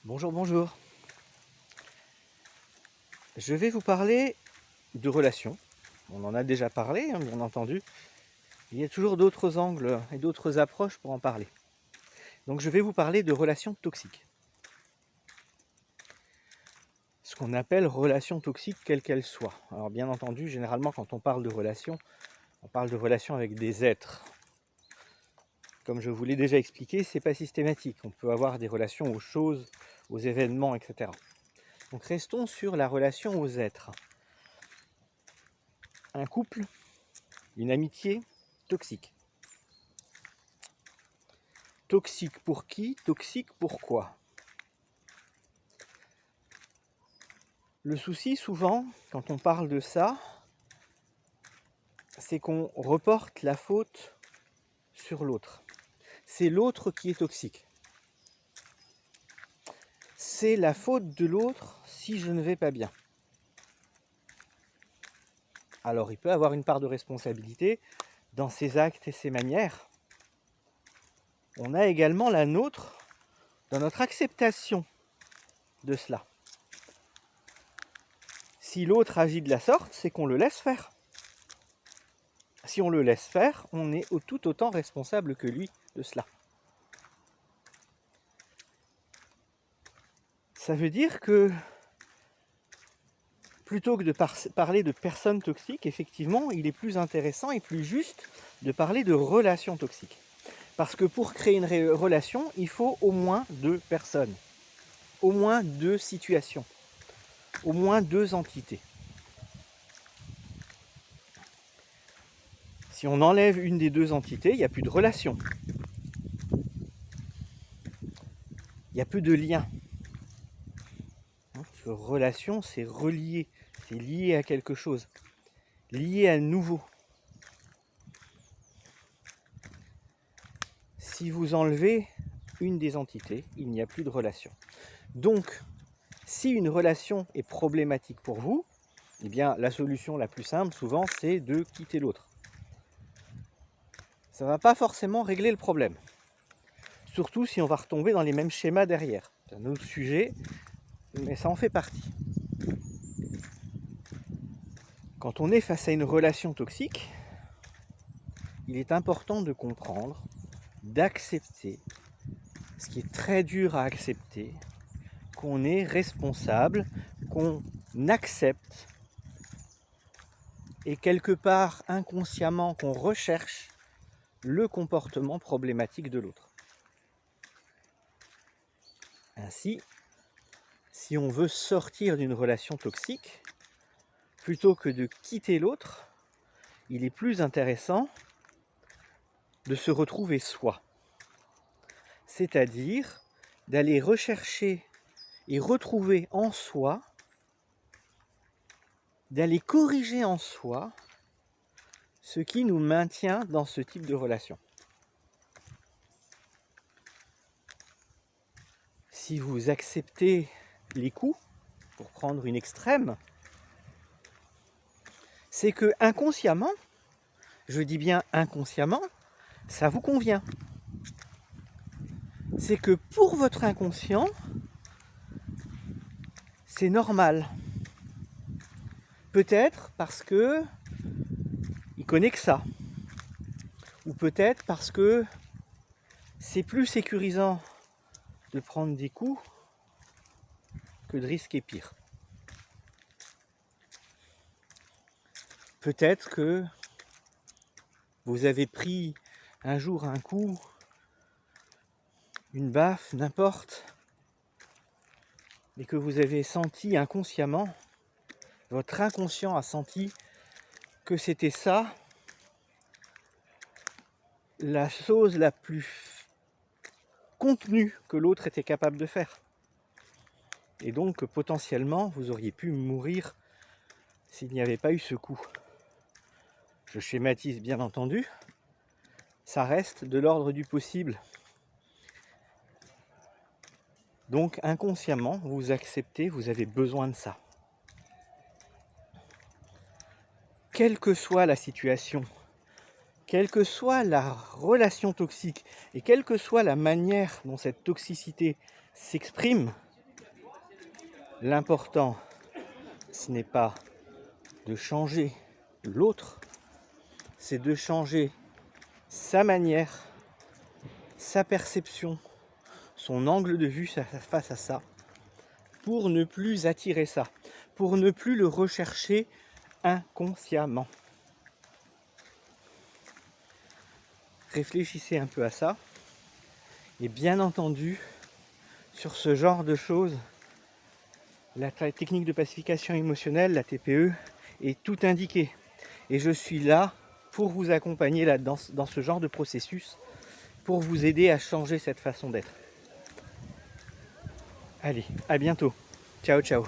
Bonjour, bonjour. Je vais vous parler de relations. On en a déjà parlé, bien entendu. Il y a toujours d'autres angles et d'autres approches pour en parler. Donc je vais vous parler de relations toxiques. Ce qu'on appelle relations toxiques, quelles qu'elles soient. Alors bien entendu, généralement quand on parle de relations, on parle de relations avec des êtres. Comme je vous l'ai déjà expliqué, c'est pas systématique. On peut avoir des relations aux choses, aux événements, etc. Donc restons sur la relation aux êtres. Un couple, une amitié toxique. Toxique pour qui? Toxique pourquoi? Le souci souvent, quand on parle de ça, c'est qu'on reporte la faute sur l'autre. C'est l'autre qui est toxique. C'est la faute de l'autre si je ne vais pas bien. Alors il peut avoir une part de responsabilité dans ses actes et ses manières. On a également la nôtre dans notre acceptation de cela. Si l'autre agit de la sorte, c'est qu'on le laisse faire. Si on le laisse faire, on est tout autant responsable que lui de cela. Ça veut dire que plutôt que de parler de personnes toxiques, effectivement, il est plus intéressant et plus juste de parler de relations toxiques. Parce que pour créer une relation, il faut au moins deux personnes, au moins deux situations, au moins deux entités. Si on enlève une des deux entités, il n'y a plus de relation. Il n'y a plus de lien. Parce que relation, c'est relié, c'est lié à quelque chose, lié à nouveau. Si vous enlevez une des entités, il n'y a plus de relation. Donc, si une relation est problématique pour vous, eh bien, la solution la plus simple, souvent, c'est de quitter l'autre. Ça ne va pas forcément régler le problème. Surtout si on va retomber dans les mêmes schémas derrière. C'est un autre sujet, mais ça en fait partie. Quand on est face à une relation toxique, il est important de comprendre, d'accepter, ce qui est très dur à accepter, qu'on est responsable, qu'on accepte, et quelque part inconsciemment qu'on recherche le comportement problématique de l'autre. Ainsi, si on veut sortir d'une relation toxique, plutôt que de quitter l'autre, il est plus intéressant de se retrouver soi. C'est-à-dire d'aller rechercher et retrouver en soi, d'aller corriger en soi ce qui nous maintient dans ce type de relation. Si vous acceptez les coups, pour prendre une extrême, c'est que inconsciemment, je dis bien inconsciemment, ça vous convient. C'est que pour votre inconscient, c'est normal. Peut-être parce que il connaît que ça. Ou peut-être parce que c'est plus sécurisant de prendre des coups que de risquer pire. Peut-être que vous avez pris un jour un coup, une baffe, n'importe, et que vous avez senti inconsciemment, votre inconscient a senti que c'était ça, la chose la plus contenue que l'autre était capable de faire. Et donc potentiellement, vous auriez pu mourir s'il n'y avait pas eu ce coup. Je schématise bien entendu, ça reste de l'ordre du possible. Donc inconsciemment, vous acceptez, vous avez besoin de ça. Quelle que soit la situation, quelle que soit la relation toxique, et quelle que soit la manière dont cette toxicité s'exprime, L'important, ce n'est pas de changer l'autre, c'est de changer sa manière, sa perception, son angle de vue face à ça, pour ne plus attirer ça, pour ne plus le rechercher inconsciemment. Réfléchissez un peu à ça, et bien entendu, sur ce genre de choses, la technique de pacification émotionnelle, la TPE, est tout indiquée. Et je suis là pour vous accompagner là, dans ce genre de processus, pour vous aider à changer cette façon d'être. Allez, à bientôt. Ciao, ciao.